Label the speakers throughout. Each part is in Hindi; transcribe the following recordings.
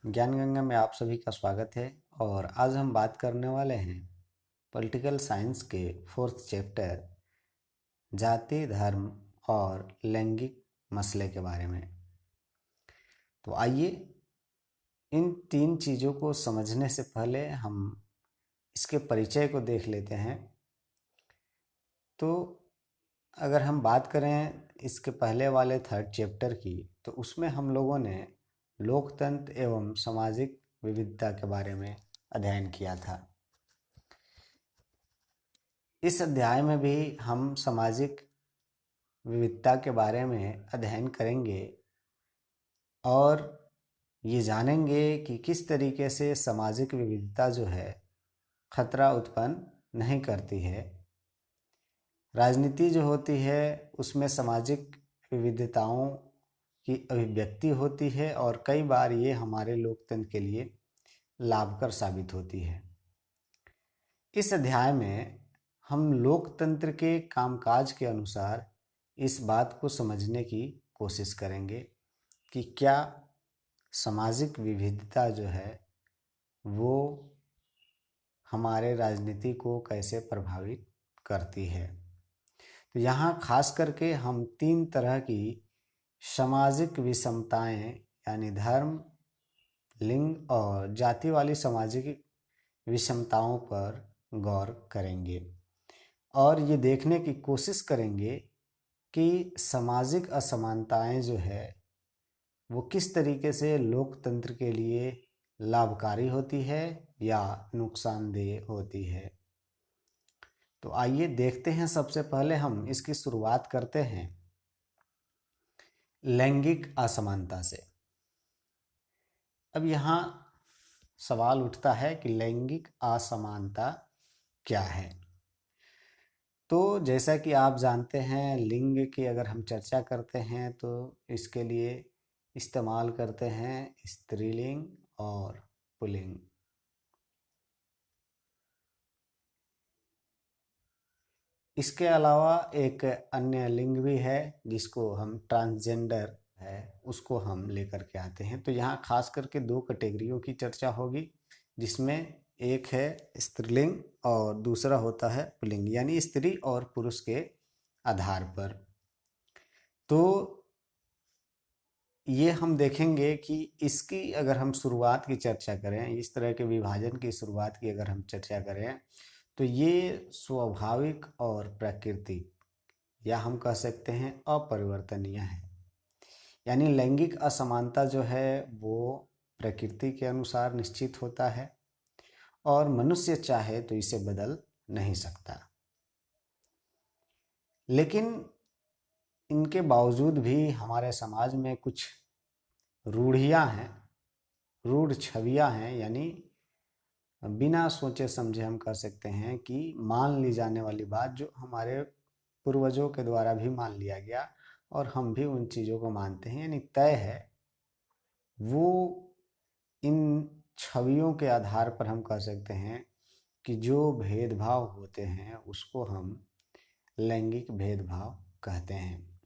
Speaker 1: ज्ञान गंगा में आप सभी का स्वागत है। और आज हम बात करने वाले हैं पॉलिटिकल साइंस के फोर्थ चैप्टर जाति धर्म और लैंगिक मसले के बारे में। तो आइए इन तीन चीज़ों को समझने से पहले हम इसके परिचय को देख लेते हैं। तो अगर हम बात करें इसके पहले वाले थर्ड चैप्टर की, तो उसमें हम लोगों ने लोकतंत्र एवं सामाजिक विविधता के बारे में अध्ययन किया था। इस अध्याय में भी हम सामाजिक विविधता के बारे में अध्ययन करेंगे और ये जानेंगे कि किस तरीके से सामाजिक विविधता जो है खतरा उत्पन्न नहीं करती है। राजनीति जो होती है उसमें सामाजिक विविधताओं की अभिव्यक्ति होती है और कई बार ये हमारे लोकतंत्र के लिए लाभकर साबित होती है। इस अध्याय में हम लोकतंत्र के कामकाज के अनुसार इस बात को समझने की कोशिश करेंगे कि क्या सामाजिक विविधता जो है वो हमारे राजनीति को कैसे प्रभावित करती है। तो यहाँ खास करके हम तीन तरह की सामाजिक विषमताएं यानी धर्म, लिंग और जाति वाली सामाजिक विषमताओं पर गौर करेंगे और ये देखने की कोशिश करेंगे कि सामाजिक असमानताएं जो है वो किस तरीके से लोकतंत्र के लिए लाभकारी होती है या नुकसानदेह होती है। तो आइए देखते हैं। सबसे पहले हम इसकी शुरुआत करते हैं लैंगिक असमानता से। अब यहाँ सवाल उठता है कि लैंगिक असमानता क्या है। तो जैसा कि आप जानते हैं, लिंग की अगर हम चर्चा करते हैं तो इसके लिए इस्तेमाल करते हैं स्त्रीलिंग और पुल्लिंग। इसके अलावा एक अन्य लिंग भी है जिसको हम ट्रांसजेंडर है उसको हम लेकर के आते हैं। तो यहाँ खास करके दो कैटेगरियों की चर्चा होगी, जिसमें एक है स्त्रीलिंग और दूसरा होता है पुल्लिंग, यानी स्त्री और पुरुष के आधार पर। तो ये हम देखेंगे कि इसकी अगर हम शुरुआत की चर्चा करें, इस तरह के विभाजन की शुरुआत की अगर हम चर्चा करें, तो ये स्वाभाविक और प्राकृतिक या हम कह सकते हैं अपरिवर्तनीय है। यानी लैंगिक असमानता जो है वो प्रकृति के अनुसार निश्चित होता है और मनुष्य चाहे तो इसे बदल नहीं सकता। लेकिन इनके बावजूद भी हमारे समाज में कुछ रूढ़ियां हैं, रूढ़ छवियां हैं, यानी बिना सोचे समझे हम कह सकते हैं कि मान ली जाने वाली बात जो हमारे पूर्वजों के द्वारा भी मान लिया गया और हम भी उन चीज़ों को मानते हैं, यानी तय है। वो इन छवियों के आधार पर हम कह सकते हैं कि जो भेदभाव होते हैं उसको हम लैंगिक भेदभाव कहते हैं।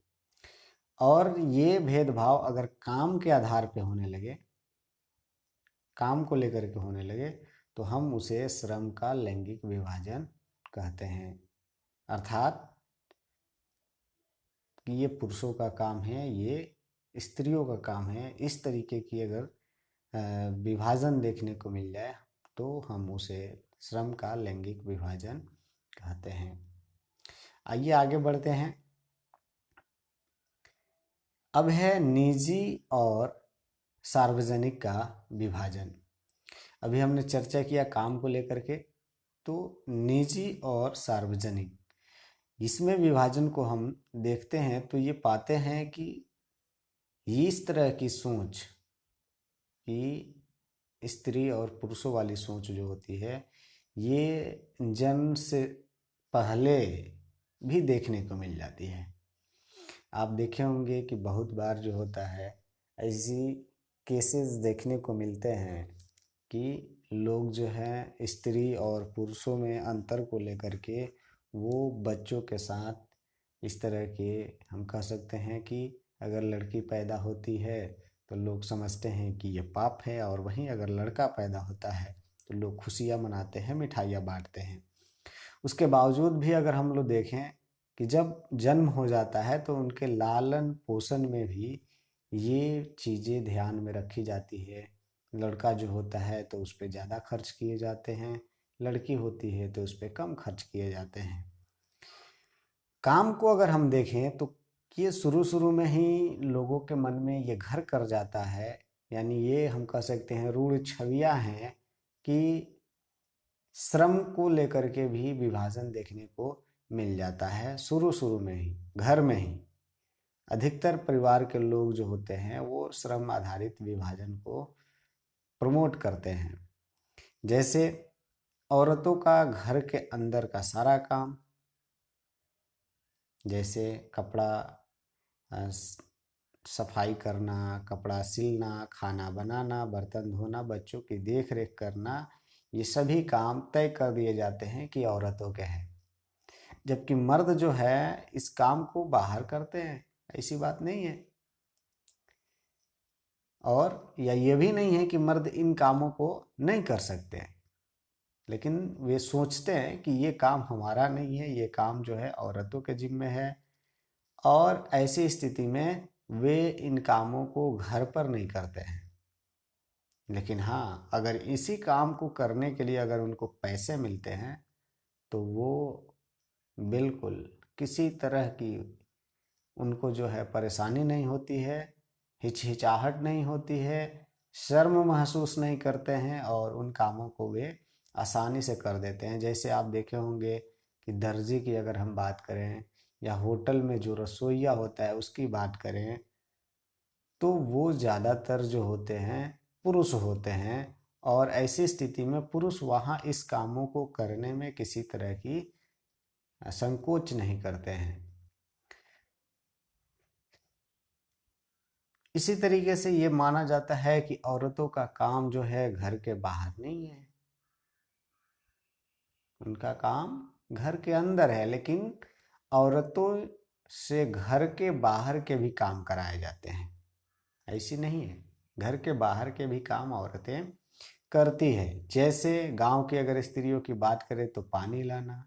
Speaker 1: और ये भेदभाव अगर काम के आधार पे होने लगे, काम को लेकर के होने लगे, तो हम उसे श्रम का लैंगिक विभाजन कहते हैं। अर्थात कि ये पुरुषों का काम है, ये स्त्रियों का काम है, इस तरीके की अगर विभाजन देखने को मिल जाए तो हम उसे श्रम का लैंगिक विभाजन कहते हैं। आइए आगे बढ़ते हैं। अब है निजी और सार्वजनिक का विभाजन। अभी हमने चर्चा किया काम को लेकर के, तो निजी और सार्वजनिक, इसमें विभाजन को हम देखते हैं तो ये पाते हैं कि इस तरह की सोच कि स्त्री और पुरुषों वाली सोच जो होती है ये जन्म से पहले भी देखने को मिल जाती है। आप देखे होंगे कि बहुत बार जो होता है ऐसी केसेस देखने को मिलते हैं कि लोग जो हैं स्त्री और पुरुषों में अंतर को लेकर के वो बच्चों के साथ इस तरह के हम कह सकते हैं कि अगर लड़की पैदा होती है तो लोग समझते हैं कि ये पाप है, और वहीं अगर लड़का पैदा होता है तो लोग खुशियाँ मनाते हैं, मिठाइयाँ बांटते हैं। उसके बावजूद भी अगर हम लोग देखें कि जब जन्म हो जाता है तो उनके लालन पोषण में भी ये चीज़ें ध्यान में रखी जाती है। लड़का जो होता है तो उस पर ज़्यादा खर्च किए जाते हैं, लड़की होती है तो उस पर कम खर्च किए जाते हैं। काम को अगर हम देखें तो ये शुरू शुरू में ही लोगों के मन में ये घर कर जाता है, यानी ये हम कह सकते हैं रूढ़ छवियां हैं कि श्रम को लेकर के भी विभाजन देखने को मिल जाता है शुरू शुरू में ही, घर में ही। अधिकतर परिवार के लोग जो होते हैं वो श्रम आधारित विभाजन को प्रमोट करते हैं। जैसे औरतों का घर के अंदर का सारा काम, जैसे कपड़ा सफाई करना, कपड़ा सिलना, खाना बनाना, बर्तन धोना, बच्चों की देख रेख करना, ये सभी काम तय कर दिए जाते हैं कि औरतों के हैं। जबकि मर्द जो है इस काम को बाहर करते हैं, ऐसी बात नहीं है। और या ये भी नहीं है कि मर्द इन कामों को नहीं कर सकते, लेकिन वे सोचते हैं कि ये काम हमारा नहीं है, ये काम जो है औरतों के जिम्मे है। और ऐसी स्थिति में वे इन कामों को घर पर नहीं करते हैं। लेकिन हाँ, अगर इसी काम को करने के लिए अगर उनको पैसे मिलते हैं तो वो बिल्कुल किसी तरह की उनको जो है परेशानी नहीं होती है, हिचहिचाहट नहीं होती है, शर्म महसूस नहीं करते हैं, और उन कामों को वे आसानी से कर देते हैं। जैसे आप देखे होंगे कि दर्जी की अगर हम बात करें, या होटल में जो रसोइया होता है उसकी बात करें, तो वो ज़्यादातर जो होते हैं पुरुष होते हैं। और ऐसी स्थिति में पुरुष वहाँ इस कामों को करने में किसी तरह की संकोच नहीं करते हैं। इसी तरीके से ये माना जाता है कि औरतों का काम जो है घर के बाहर नहीं है, उनका काम घर के अंदर है। लेकिन औरतों से घर के बाहर के भी काम कराए जाते हैं, ऐसी नहीं है, घर के बाहर के भी काम औरतें करती है। जैसे गांव की अगर स्त्रियों की बात करें तो पानी लाना,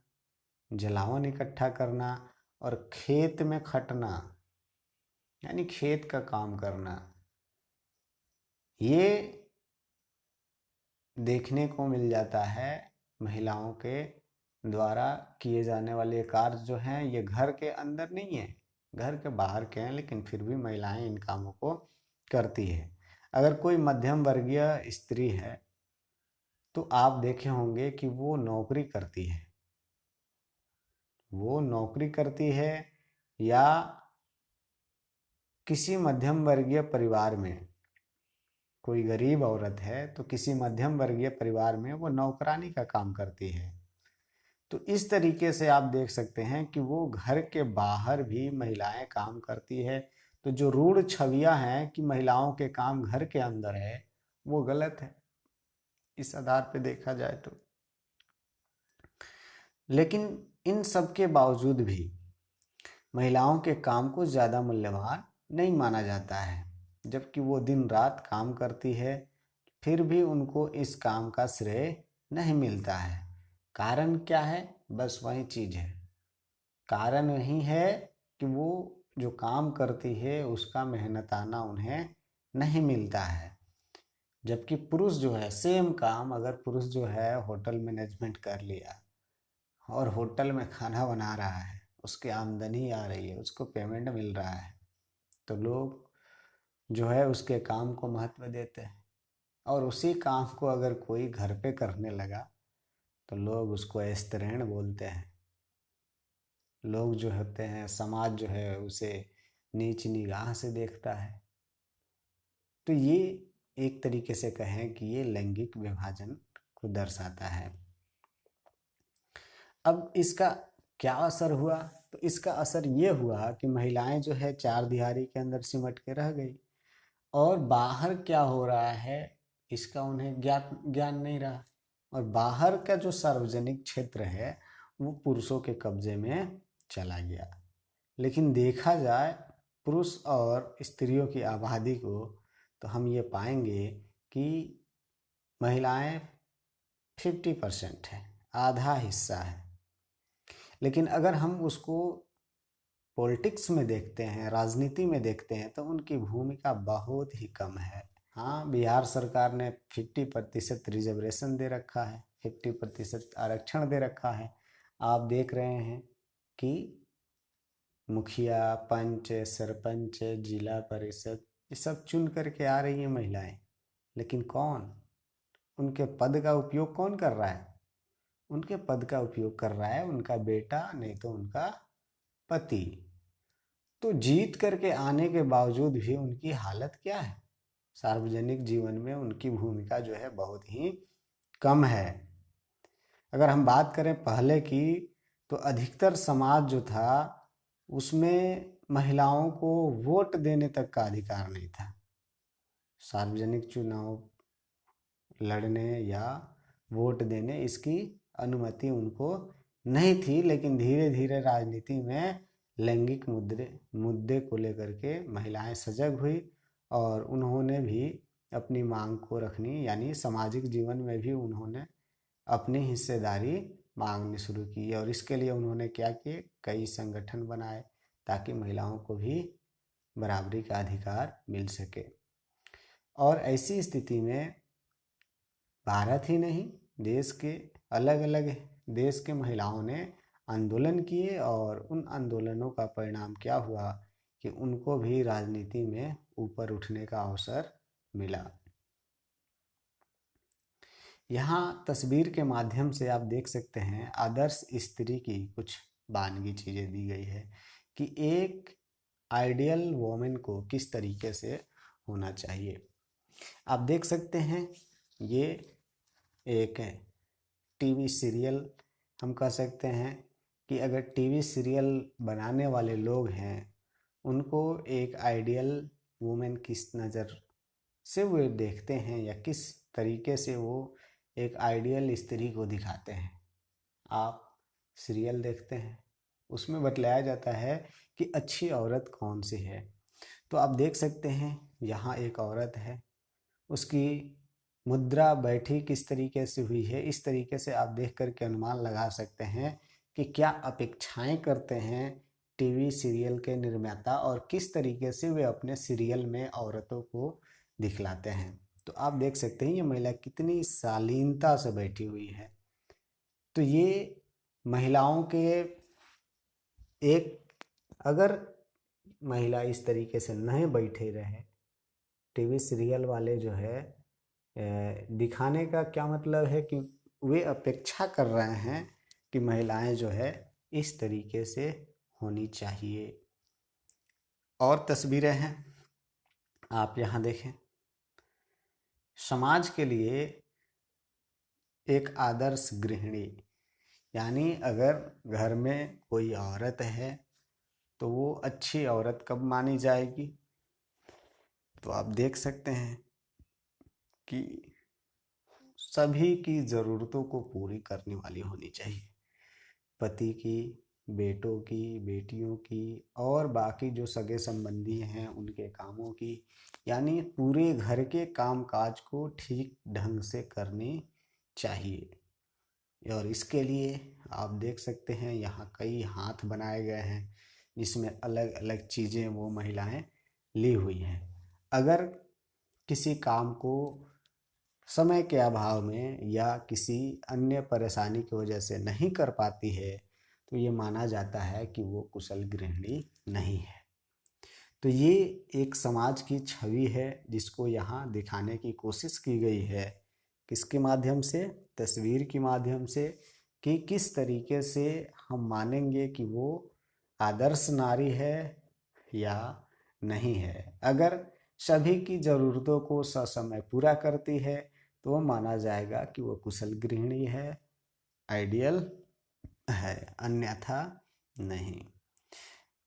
Speaker 1: जलावन इकट्ठा करना, और खेत में खटना, यानी खेत का काम करना, ये देखने को मिल जाता है। महिलाओं के द्वारा किए जाने वाले कार्य जो हैं ये घर के अंदर नहीं है, घर के बाहर के हैं, लेकिन फिर भी महिलाएं इन कामों को करती है। अगर कोई मध्यम वर्गीय स्त्री है तो आप देखे होंगे कि वो नौकरी करती है, वो नौकरी करती है, या किसी मध्यम वर्गीय परिवार में कोई गरीब औरत है तो किसी मध्यम वर्गीय परिवार में वो नौकरानी का काम करती है। तो इस तरीके से आप देख सकते हैं कि वो घर के बाहर भी महिलाएं काम करती है। तो जो रूढ़ छवियां हैं कि महिलाओं के काम घर के अंदर है, वो गलत है इस आधार पे देखा जाए तो। लेकिन इन सब के बावजूद भी महिलाओं के काम को ज़्यादा मूल्यवान नहीं माना जाता है। जबकि वो दिन रात काम करती है, फिर भी उनको इस काम का श्रेय नहीं मिलता है। कारण क्या है? बस वही चीज़ है, कारण यही है कि वो जो काम करती है उसका मेहनताना उन्हें नहीं मिलता है। जबकि पुरुष जो है सेम काम, अगर पुरुष जो है होटल मैनेजमेंट कर लिया और होटल में खाना बना रहा है, उसकी आमदनी आ रही है, उसको पेमेंट मिल रहा है, तो लोग जो है उसके काम को महत्व देते हैं। और उसी काम को अगर कोई घर पे करने लगा तो लोग उसको स्त्रीण बोलते हैं। लोग जो होते हैं, समाज जो है उसे नीच निगाह से देखता है। तो ये एक तरीके से कहें कि ये लैंगिक विभाजन को दर्शाता है। अब इसका क्या असर हुआ? तो इसका असर ये हुआ कि महिलाएं जो है चार दीवारी के अंदर सिमट के रह गई, और बाहर क्या हो रहा है इसका उन्हें ज्ञान नहीं रहा। और बाहर का जो सार्वजनिक क्षेत्र है वो पुरुषों के कब्जे में चला गया। लेकिन देखा जाए पुरुष और स्त्रियों की आबादी को, तो हम ये पाएंगे कि महिलाएं 50% है, आधा हिस्सा है। लेकिन अगर हम उसको पॉलिटिक्स में देखते हैं, राजनीति में देखते हैं, तो उनकी भूमिका बहुत ही कम है। हाँ, बिहार सरकार ने 50% रिजर्वेशन दे रखा है, 50% आरक्षण दे रखा है। आप देख रहे हैं कि मुखिया, पंच, सरपंच, जिला परिषद, ये सब चुन करके आ रही हैं महिलाएं। लेकिन कौन उनके पद का उपयोग कौन कर रहा है? उनके पद का उपयोग कर रहा है उनका बेटा, नहीं तो उनका पति। तो जीत करके आने के बावजूद भी उनकी हालत क्या है? सार्वजनिक जीवन में उनकी भूमिका जो है बहुत ही कम है। अगर हम बात करें पहले की, तो अधिकतर समाज जो था उसमें महिलाओं को वोट देने तक का अधिकार नहीं था। सार्वजनिक चुनाव लड़ने या वोट देने, इसकी अनुमति उनको नहीं थी। लेकिन धीरे धीरे राजनीति में लैंगिक मुद्दे को लेकर के महिलाएं सजग हुई और उन्होंने भी अपनी मांग को रखनी, यानी सामाजिक जीवन में भी उन्होंने अपनी हिस्सेदारी मांगनी शुरू की। और इसके लिए उन्होंने क्या किए, कई संगठन बनाए ताकि महिलाओं को भी बराबरी का अधिकार मिल सके। और ऐसी स्थिति में भारत ही नहीं, देश के अलग अलग देश के महिलाओं ने आंदोलन किए और उन आंदोलनों का परिणाम क्या हुआ कि उनको भी राजनीति में ऊपर उठने का अवसर मिला। यहाँ तस्वीर के माध्यम से आप देख सकते हैं आदर्श स्त्री की कुछ बानगी चीज़ें दी गई है कि एक आइडियल वोमेन को किस तरीके से होना चाहिए। आप देख सकते हैं ये एक टीवी सीरियल, हम कह सकते हैं कि अगर टीवी सीरियल बनाने वाले लोग हैं उनको एक आइडियल वुमेन किस नज़र से वो देखते हैं या किस तरीके से वो एक आइडियल स्त्री को दिखाते हैं। आप सीरियल देखते हैं, उसमें बतलाया जाता है कि अच्छी औरत कौन सी है। तो आप देख सकते हैं यहाँ एक औरत है, उसकी मुद्रा बैठी किस तरीके से हुई है। इस तरीके से आप देख करके अनुमान लगा सकते हैं कि क्या अपेक्षाएं करते हैं टीवी सीरियल के निर्माता और किस तरीके से वे अपने सीरियल में औरतों को दिखलाते हैं। तो आप देख सकते हैं ये महिला कितनी शालीनता से बैठी हुई है। तो ये महिलाओं के एक, अगर महिला इस तरीके से नहीं बैठे रहे, टीवी सीरियल वाले जो है दिखाने का क्या मतलब है कि वे अपेक्षा कर रहे हैं कि महिलाएं जो है इस तरीके से होनी चाहिए। और तस्वीरें हैं, आप यहाँ देखें। समाज के लिए एक आदर्श गृहिणी, यानी अगर घर में कोई औरत है तो वो अच्छी औरत कब मानी जाएगी? तो आप देख सकते हैं कि सभी की ज़रूरतों को पूरी करने वाली होनी चाहिए। पति की, बेटों की, बेटियों की और बाकी जो सगे संबंधी हैं उनके कामों की, यानी पूरे घर के कामकाज को ठीक ढंग से करनी चाहिए। और इसके लिए आप देख सकते हैं यहाँ कई हाथ बनाए गए हैं जिसमें अलग अलग चीज़ें वो महिलाएं ली हुई हैं। अगर किसी काम को समय के अभाव में या किसी अन्य परेशानी की वजह से नहीं कर पाती है तो ये माना जाता है कि वो कुशल गृहिणी नहीं है। तो ये एक समाज की छवि है जिसको यहाँ दिखाने की कोशिश की गई है। किसके माध्यम से? तस्वीर के माध्यम से, कि किस तरीके से हम मानेंगे कि वो आदर्श नारी है या नहीं है। अगर सभी की ज़रूरतों को ससमय पूरा करती है तो वो माना जाएगा कि वो कुशल गृहिणी है, आइडियल है, अन्यथा नहीं।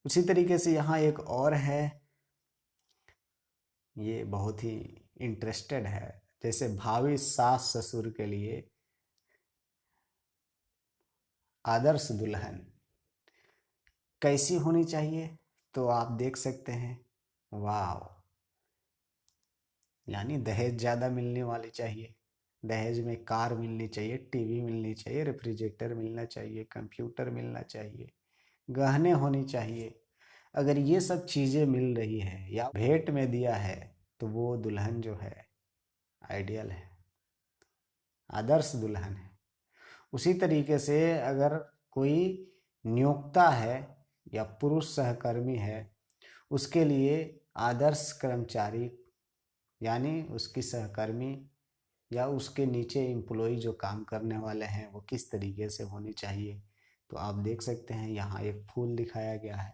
Speaker 1: उसी तरीके से यहाँ एक और है, ये बहुत ही इंटरेस्टेड है। जैसे भावी सास ससुर के लिए आदर्श दुल्हन कैसी होनी चाहिए, तो आप देख सकते हैं। वाह, यानी दहेज ज़्यादा मिलने वाली चाहिए, दहेज में कार मिलनी चाहिए, टीवी मिलनी चाहिए, रेफ्रिजरेटर मिलना चाहिए, कंप्यूटर मिलना चाहिए, गहने होनी चाहिए। अगर ये सब चीज़ें मिल रही है या भेंट में दिया है तो वो दुल्हन जो है आइडियल है, आदर्श दुल्हन है। उसी तरीके से अगर कोई नियोक्ता है या पुरुष सहकर्मी है, उसके लिए आदर्श कर्मचारी यानी उसकी सहकर्मी या उसके नीचे एम्प्लॉय जो काम करने वाले हैं वो किस तरीके से होने चाहिए। तो आप देख सकते हैं यहाँ एक फूल दिखाया गया है,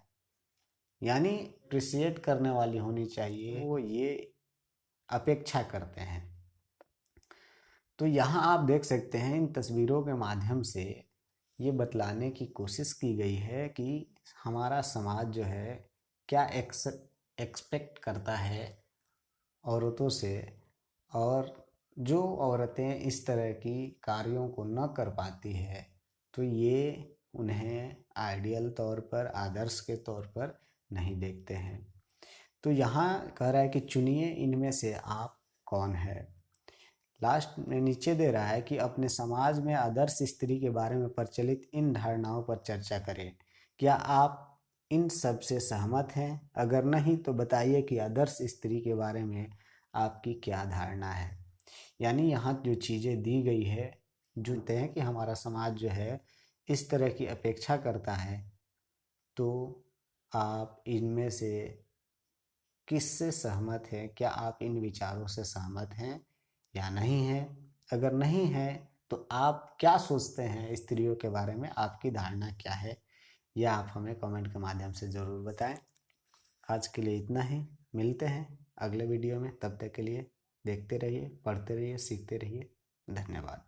Speaker 1: यानी अप्रिशिएट करने वाली होनी चाहिए, वो ये अपेक्षा करते हैं। तो यहाँ आप देख सकते हैं इन तस्वीरों के माध्यम से ये बतलाने की कोशिश की गई है कि हमारा समाज जो है क्या एक्सपेक्ट करता है औरतों से, और जो औरतें इस तरह की कार्यों को न कर पाती है तो ये उन्हें आइडियल तौर पर, आदर्श के तौर पर नहीं देखते हैं। तो यहाँ कह रहा है कि चुनिए इनमें से आप कौन है। लास्ट में नीचे दे रहा है कि अपने समाज में आदर्श स्त्री के बारे में प्रचलित इन धारणाओं पर चर्चा करें। क्या आप इन सब से सहमत हैं? अगर नहीं तो बताइए कि आदर्श स्त्री के बारे में आपकी क्या धारणा है। यानी यहाँ जो चीज़ें दी गई है, जो कहते हैं कि हमारा समाज जो है इस तरह की अपेक्षा करता है, तो आप इनमें से किससे सहमत हैं? क्या आप इन विचारों से सहमत हैं या नहीं हैं? अगर नहीं है तो आप क्या सोचते हैं स्त्रियों के बारे में, आपकी धारणा क्या है, यह आप हमें कमेंट के माध्यम से ज़रूर बताएं। आज के लिए इतना ही, मिलते हैं अगले वीडियो में। तब तक के लिए देखते रहिए, पढ़ते रहिए, सीखते रहिए। धन्यवाद।